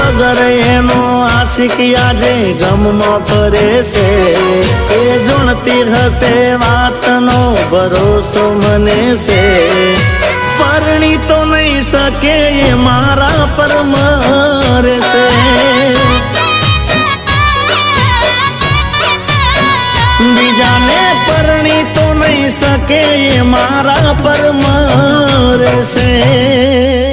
વગર એનો આશિક આજે ગમમાં ફરે છે એ જોણતી હશે વાતનો ભરોસો મને છે પરણી તો નહીં શકે એ મારા પર મરે છે બીજાને પરણી તો નહીં શકે એ મારા પર મરે છે